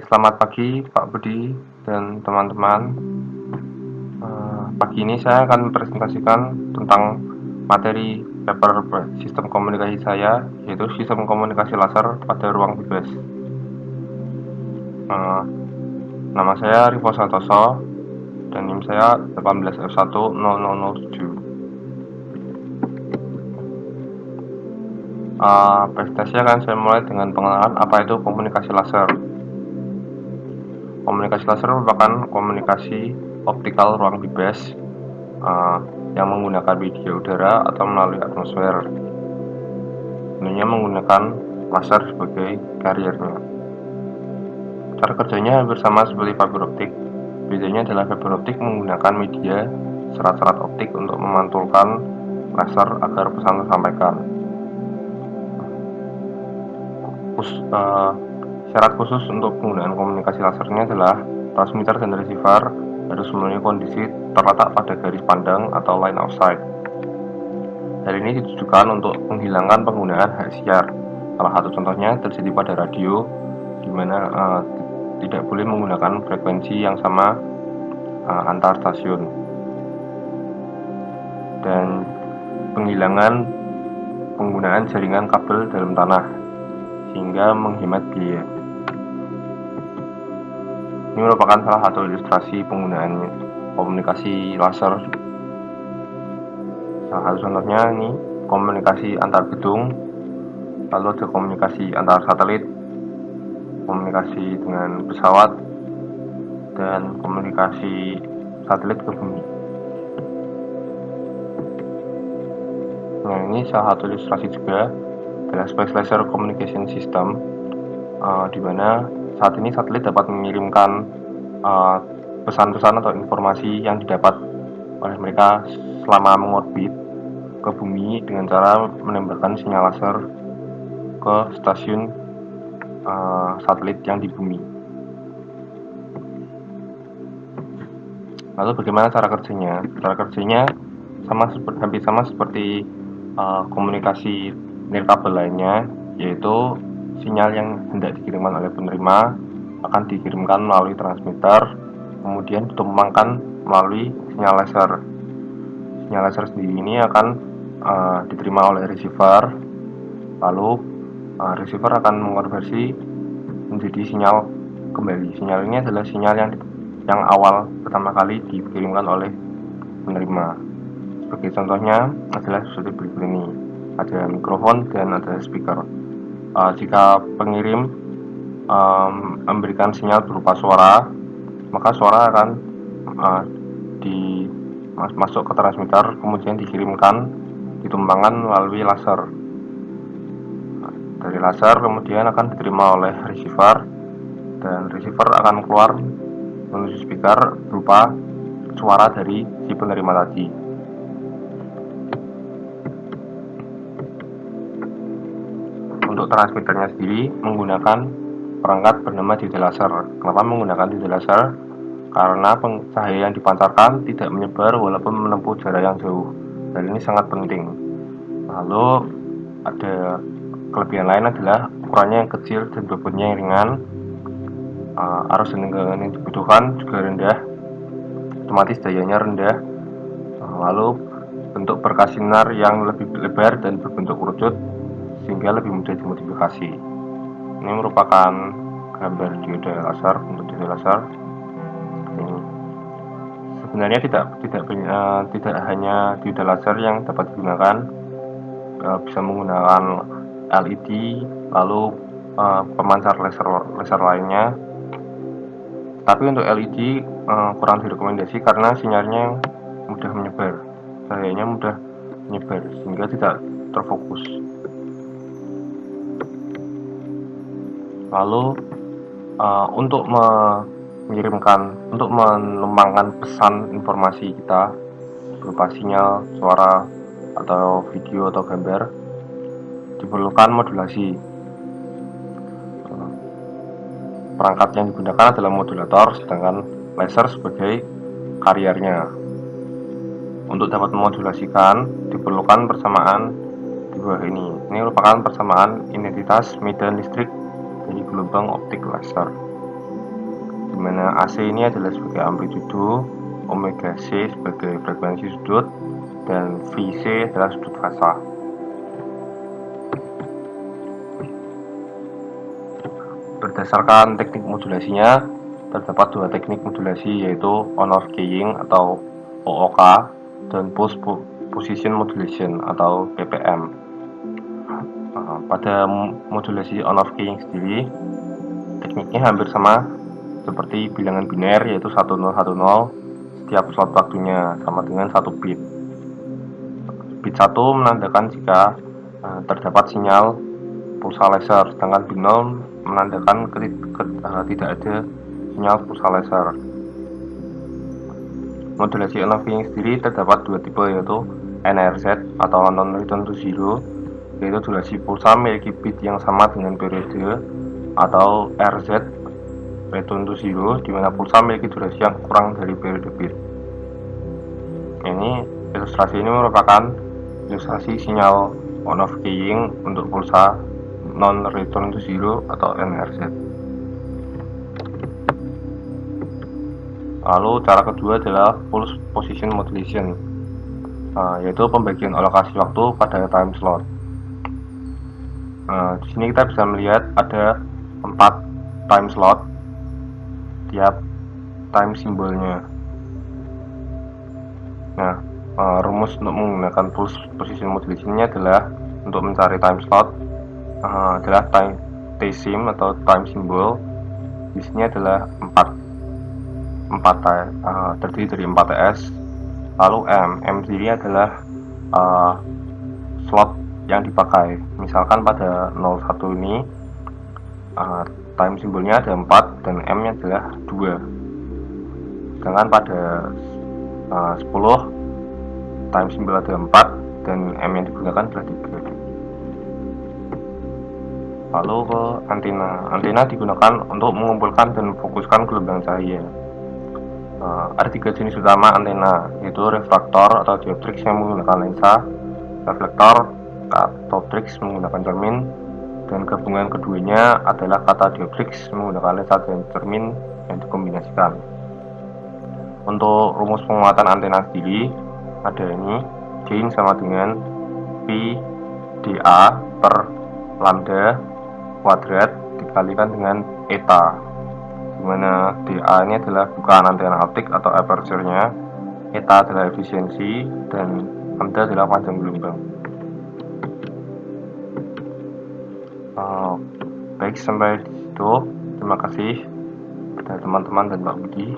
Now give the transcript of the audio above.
Selamat pagi Pak Budi dan teman-teman. Pagi ini saya akan mempresentasikan tentang materi paper sistem komunikasi saya, yaitu sistem komunikasi laser pada ruang bebas. Nama saya Rivo Santoso dan NIM saya 18F10007. Presentasi akan saya mulai dengan pengenalan apa itu komunikasi laser. Komunikasi laser merupakan komunikasi optikal ruang bebas yang menggunakan media udara atau melalui atmosfer. Tentunya menggunakan laser sebagai carriernya. Cara kerjanya hampir sama seperti fiber optik. Bedanya adalah fiber optik menggunakan media serat-serat optik untuk memantulkan laser agar pesan tersampaikan. Syarat khusus untuk penggunaan komunikasi lasernya adalah transmitter dan receiver harus memenuhi kondisi terletak pada garis pandang atau line of sight. Hal ini ditujukan untuk menghilangkan penggunaan hak siar. Salah satu contohnya terjadi pada radio, di mana tidak boleh menggunakan frekuensi yang sama antar stasiun, dan penghilangan penggunaan jaringan kabel dalam tanah sehingga menghemat biaya. Ini merupakan salah satu ilustrasi penggunaan komunikasi laser. Salah satu contohnya ini komunikasi antar gedung, lalu ada komunikasi antar satelit, komunikasi dengan pesawat, dan komunikasi satelit ke bumi. Nah, ini salah satu ilustrasi juga adalah Space Laser Communication System, di mana saat ini satelit dapat mengirimkan pesan-pesan atau informasi yang didapat oleh mereka selama mengorbit ke bumi dengan cara menembakkan sinyal laser ke stasiun satelit yang di bumi. Lalu bagaimana cara kerjanya? Cara kerjanya hampir sama seperti komunikasi nirkabel lainnya, yaitu sinyal yang hendak dikirimkan oleh penerima akan dikirimkan melalui transmitter, kemudian ditumpangkan melalui sinyal laser. Sinyal laser sendiri ini akan diterima oleh receiver, lalu receiver akan mengonversi menjadi sinyal kembali. Sinyal ini adalah sinyal yang awal pertama kali dikirimkan oleh penerima. Sebagai contohnya adalah seperti berikut ini. Ada mikrofon dan ada speaker. Jika pengirim memberikan sinyal berupa suara, maka suara akan masuk ke transmitter, kemudian dikirimkan, ditumpangkan melalui laser. Dari laser kemudian akan diterima oleh receiver, dan receiver akan keluar menuju speaker berupa suara dari si penerima tadi. Untuk transmitternya sendiri menggunakan perangkat bernama diode laser. Kenapa menggunakan diode laser? Karena cahaya yang dipancarkan tidak menyebar walaupun menempuh jarak yang jauh. Dan ini sangat penting. Lalu ada kelebihan lain adalah ukurannya yang kecil dan bobotnya yang ringan. Arus dan tegangan yang dibutuhkan juga rendah, otomatis dayanya rendah. Lalu bentuk berkas sinar yang lebih lebar dan berbentuk kerucut sehingga lebih mudah dimodifikasi. Ini merupakan gambar diode laser. Untuk diode laser ini sebenarnya tidak hanya diode laser yang dapat digunakan, bisa menggunakan LED, lalu pemancar laser lainnya. Tapi untuk LED kurang direkomendasi karena sinyalnya mudah menyebar, cahayanya mudah menyebar sehingga tidak terfokus. Lalu untuk menumpangkan pesan informasi kita berupa sinyal, suara, atau video atau gambar, diperlukan modulasi. Perangkat yang digunakan adalah modulator, sedangkan laser sebagai carriernya. Untuk dapat memodulasikan diperlukan persamaan di bawah ini. Ini merupakan persamaan identitas medan listrik dari gelombang optik laser. di mana AC ini adalah sebagai amplitudo, omega C sebagai frekuensi sudut, dan VC adalah sudut fasa. Berdasarkan teknik modulasinya, terdapat dua teknik modulasi, yaitu Honor Keying atau OOK dan Pulse Position Modulation atau PPM. Pada modulasi Honor Keying sendiri, tekniknya hampir sama seperti bilangan biner, yaitu 1010. Setiap slot waktunya sama dengan 1 bit. Bit 1 menandakan jika terdapat sinyal pulsa laser, sedangkan bit 0 menandakan tidak ada sinyal pulsa laser. Modulasi Honor Keying sendiri terdapat dua tipe, yaitu NRZ atau non-return to zero, yaitu durasi pulsa memiliki bit yang sama dengan periode, atau RZ return to zero, di mana pulsa memiliki durasi yang kurang dari periode bit. Ilustrasi ini merupakan ilustrasi sinyal on-off keying untuk pulsa non-return to zero atau NRZ. Lalu cara kedua adalah pulse position modulation, yaitu pembagian alokasi waktu pada time slot. Di sini kita bisa melihat ada 4 time slot, tiap time simbolnya. Nah, rumus untuk menggunakan pulse position modulation-nya adalah untuk mencari time slot adalah T-sim atau time symbol. Di sini adalah 4 terdiri dari 4 TS. Lalu M sendiri adalah slot yang dipakai. Misalkan pada 01 ini time simbolnya ada 4 dan M nya adalah 2. Sedangkan pada 10 time simbol ada 4 dan M yang digunakan adalah 3. Lalu ke antena digunakan untuk mengumpulkan dan memfokuskan gelombang cahaya. Ada 3 jenis utama antena, yaitu refraktor atau dioptrix yang menggunakan lensa, reflektor catoptrix menggunakan cermin, dan gabungan keduanya adalah catadioptrix menggunakan lensa dan cermin yang dikombinasikan. Untuk rumus penguatan antena sendiri ada ini, gain sama dengan Pi dA per lambda kuadrat dikalikan dengan eta, dimana dA ini adalah bukaan antena optik atau aperture-nya, eta adalah efisiensi, dan lambda adalah panjang gelombang. Baik, sampai di situ. Terima kasih kepada teman-teman dan Pak Budi.